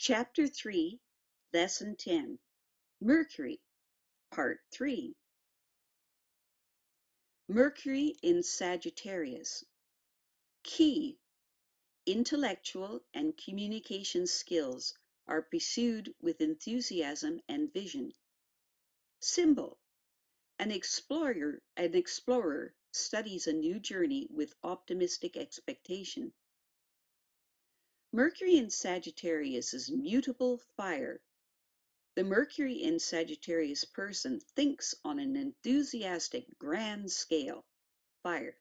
Chapter 3, Lesson 10, Mercury, Part 3. Mercury in Sagittarius. Key: intellectual and communication skills are pursued with enthusiasm and vision. Symbol: an explorer studies a new journey with optimistic expectation. Mercury in Sagittarius is mutable fire. The Mercury in Sagittarius person thinks on an enthusiastic, grand scale. Fire.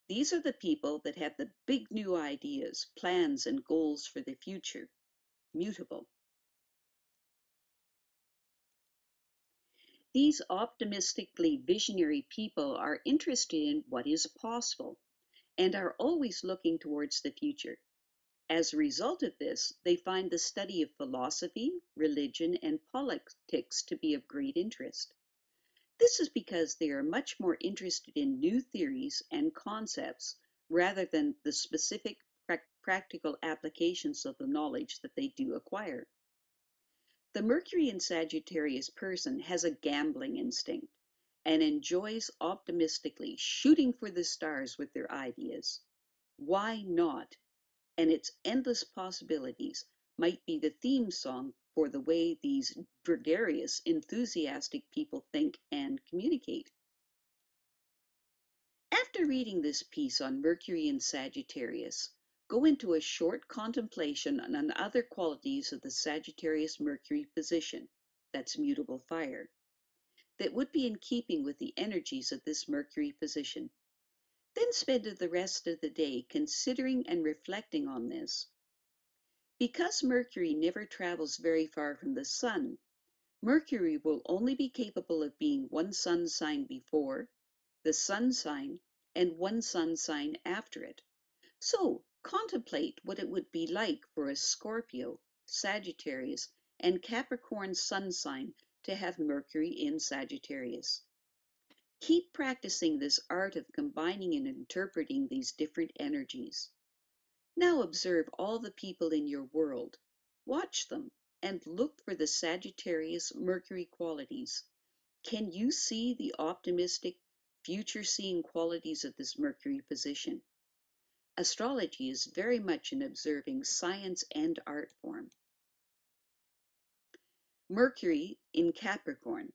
These are the people that have the big new ideas, plans, and goals for the future. Mutable. These optimistically visionary people are interested in what is possible and are always looking towards the future. As a result of this, they find the study of philosophy, religion, and politics to be of great interest. This is because they are much more interested in new theories and concepts rather than the specific practical applications of the knowledge that they do acquire. The Mercury in Sagittarius person has a gambling instinct and enjoys optimistically shooting for the stars with their ideas. Why not? And its endless possibilities might be the theme song for the way these gregarious, enthusiastic people think and communicate. After reading this piece on Mercury in Sagittarius, go into a short contemplation on other qualities of the Sagittarius Mercury position, that's mutable fire, that would be in keeping with the energies of this Mercury position. Then spend the rest of the day considering and reflecting on this. Because Mercury never travels very far from the Sun, Mercury will only be capable of being one sun sign before, the sun sign, and one sun sign after it. So contemplate what it would be like for a Scorpio, Sagittarius, and Capricorn sun sign to have Mercury in Sagittarius. Keep practicing this art of combining and interpreting these different energies. Now observe all the people in your world. Watch them and look for the Sagittarius Mercury qualities. Can you see the optimistic, future-seeing qualities of this Mercury position? Astrology is very much an observing science and art form. Mercury in Capricorn.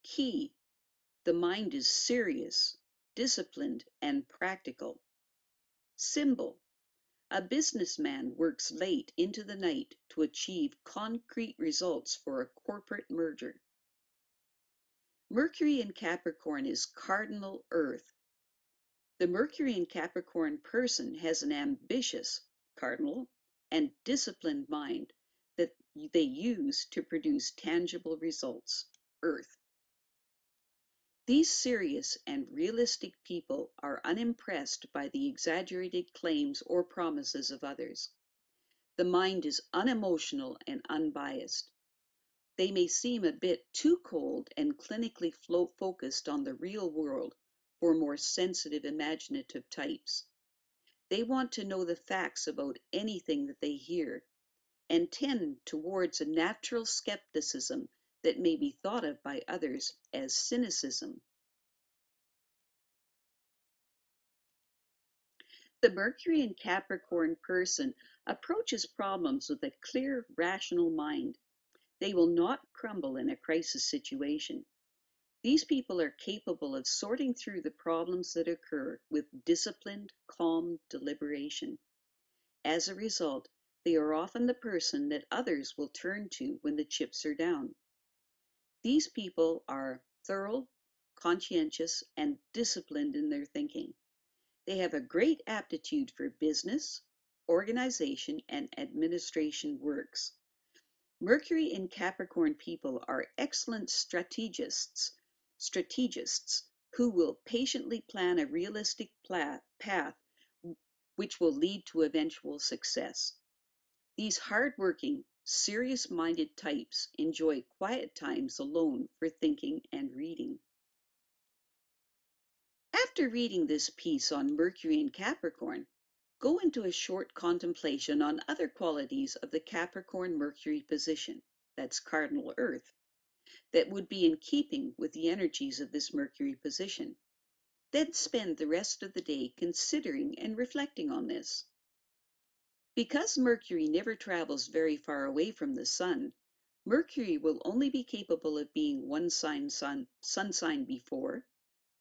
Key: the mind is serious, disciplined, and practical. Symbol: a businessman works late into the night to achieve concrete results for a corporate merger. Mercury in Capricorn is cardinal Earth. The Mercury in Capricorn person has an ambitious, cardinal, and disciplined mind that they use to produce tangible results. Earth. These serious and realistic people are unimpressed by the exaggerated claims or promises of others. The mind is unemotional and unbiased. They may seem a bit too cold and clinically focused on the real world for more sensitive, imaginative types. They want to know the facts about anything that they hear and tend towards a natural skepticism that may be thought of by others as cynicism. The Mercury in Capricorn person approaches problems with a clear, rational mind. They will not crumble in a crisis situation. These people are capable of sorting through the problems that occur with disciplined, calm deliberation. As a result, they are often the person that others will turn to when the chips are down. These people are thorough, conscientious, and disciplined in their thinking. They have a great aptitude for business, organization, and administration works. Mercury in Capricorn people are excellent strategists who will patiently plan a realistic path which will lead to eventual success. These hard-working, serious-minded types enjoy quiet times alone for thinking and reading. After reading this piece on Mercury in Capricorn, Go into a short contemplation on other qualities of the Capricorn Mercury position, that's cardinal Earth, that would be in keeping with the energies of this Mercury position. Then spend the rest of the day considering and reflecting on this. Because Mercury never travels very far away from the Sun, Mercury will only be capable of being one sun sign before,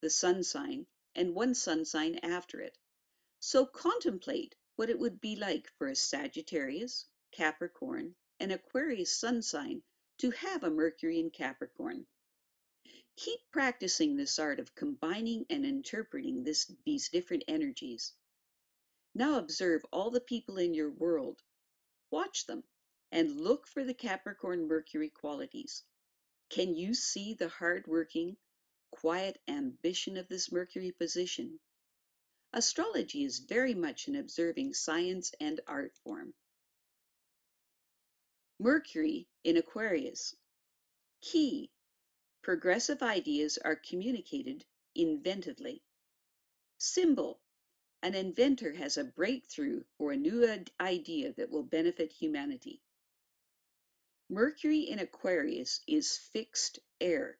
the Sun sign, and one Sun sign after it. So contemplate what it would be like for a Sagittarius, Capricorn, and Aquarius Sun sign to have a Mercury in Capricorn. Keep practicing this art of combining and interpreting these different energies. Now observe all the people in your world. Watch them and look for the Capricorn Mercury qualities. Can you see the hard-working, quiet ambition of this Mercury position? Astrology is very much an observing science and art form. Mercury in Aquarius. Key: progressive ideas are communicated inventively. Symbol: an inventor has a breakthrough for a new idea that will benefit humanity. Mercury in Aquarius is fixed air.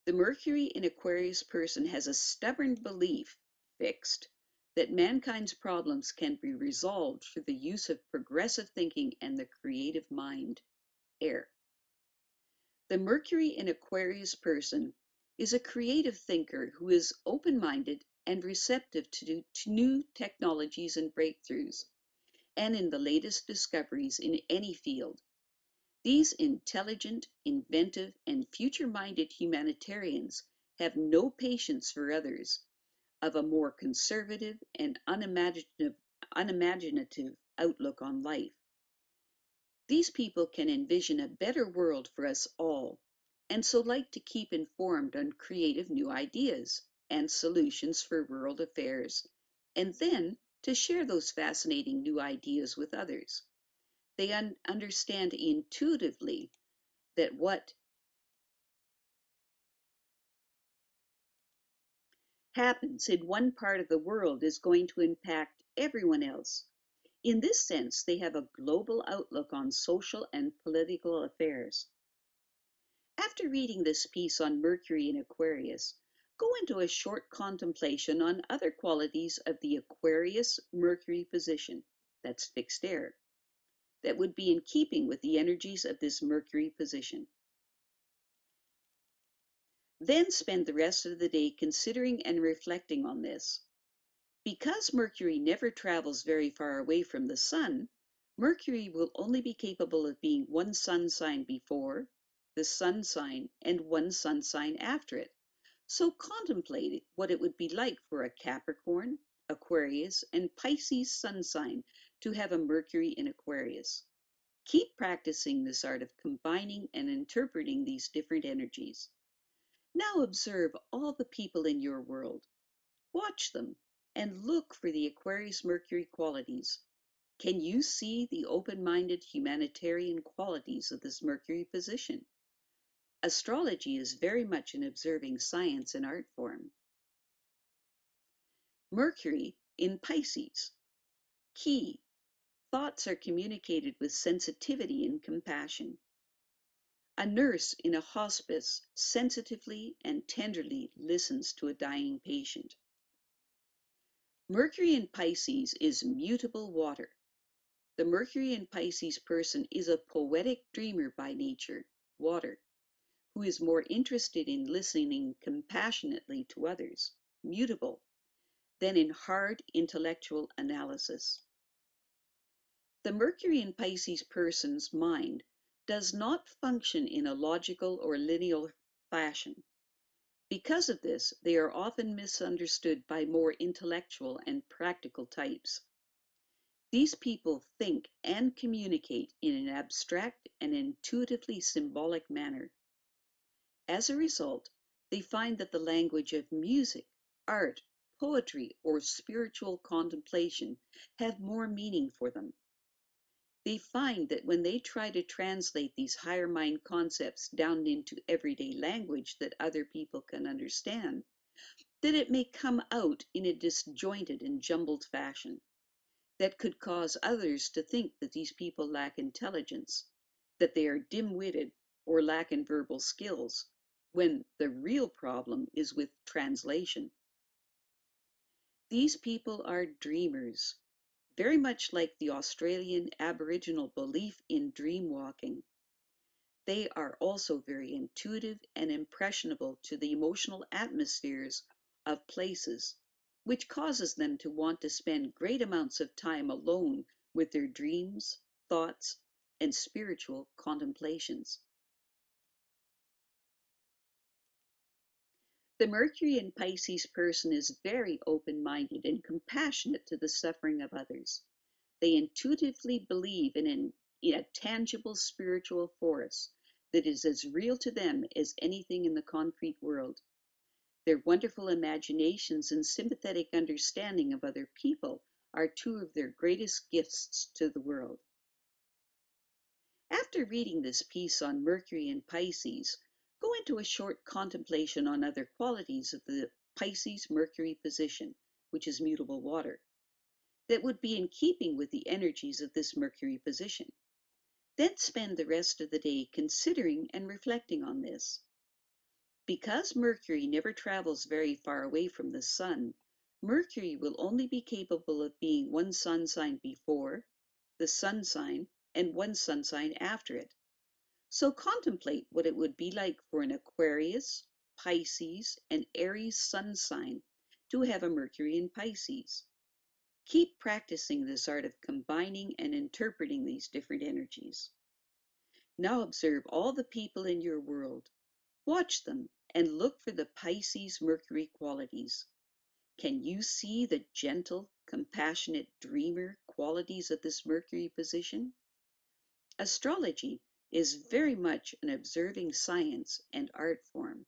The Mercury in Aquarius person has a stubborn belief, fixed, that mankind's problems can be resolved through the use of progressive thinking and the creative mind, air. The Mercury in Aquarius person is a creative thinker who is open-minded and receptive to new technologies and breakthroughs, and in the latest discoveries in any field. These intelligent, inventive, and future-minded humanitarians have no patience for others of a more conservative and unimaginative outlook on life. These people can envision a better world for us all, and so like to keep informed on creative new ideas and solutions for world affairs, and then to share those fascinating new ideas with others. They understand intuitively that what happens in one part of the world is going to impact everyone else. In this sense, they have a global outlook on social and political affairs. After reading this piece on Mercury in Aquarius, go into a short contemplation on other qualities of the Aquarius Mercury position, that's fixed air, that would be in keeping with the energies of this Mercury position. Then spend the rest of the day considering and reflecting on this. Because Mercury never travels very far away from the Sun, Mercury will only be capable of being one sun sign before, the Sun sign, and one sun sign after it. So contemplate what it would be like for a Capricorn, Aquarius, and Pisces sun sign to have a Mercury in Aquarius. Keep practicing this art of combining and interpreting these different energies. Now observe all the people in your world. Watch them and look for the Aquarius Mercury qualities. Can you see the open-minded humanitarian qualities of this Mercury position? Astrology is very much an observing science and art form. Mercury in Pisces. Key: thoughts are communicated with sensitivity and compassion. A nurse in a hospice sensitively and tenderly listens to a dying patient. Mercury in Pisces is mutable water. The Mercury in Pisces person is a poetic dreamer by nature, water, who is more interested in listening compassionately to others, mutable, than in hard intellectual analysis. The Mercury in Pisces person's mind does not function in a logical or linear fashion. Because of this, they are often misunderstood by more intellectual and practical types. These people think and communicate in an abstract and intuitively symbolic manner. As a result, they find that the language of music, art, poetry, or spiritual contemplation have more meaning for them. They find that when they try to translate these higher mind concepts down into everyday language that other people can understand, that it may come out in a disjointed and jumbled fashion. that could cause others to think that these people lack intelligence, that they are dim-witted or lack in verbal skills, when the real problem is with translation. These people are dreamers, very much like the Australian Aboriginal belief in dream walking. They are also very intuitive and impressionable to the emotional atmospheres of places, which causes them to want to spend great amounts of time alone with their dreams, thoughts, and spiritual contemplations. The Mercury in Pisces person is very open-minded and compassionate to the suffering of others. They intuitively believe in a tangible spiritual force that is as real to them as anything in the concrete world. Their wonderful imaginations and sympathetic understanding of other people are two of their greatest gifts to the world. After reading this piece on Mercury and Pisces, go into a short contemplation on other qualities of the Pisces Mercury position, which is mutable water, that would be in keeping with the energies of this Mercury position. Then spend the rest of the day considering and reflecting on this. Because Mercury never travels very far away from the Sun, Mercury will only be capable of being one sun sign before, the sun sign, and one sun sign after it. So contemplate what it would be like for an Aquarius, Pisces, and Aries sun sign to have a Mercury in Pisces. Keep practicing this art of combining and interpreting these different energies. Now observe all the people in your world. Watch them and look for the Pisces Mercury qualities. Can you see the gentle, compassionate dreamer qualities of this Mercury position? Astrology is very much an observing science and art form.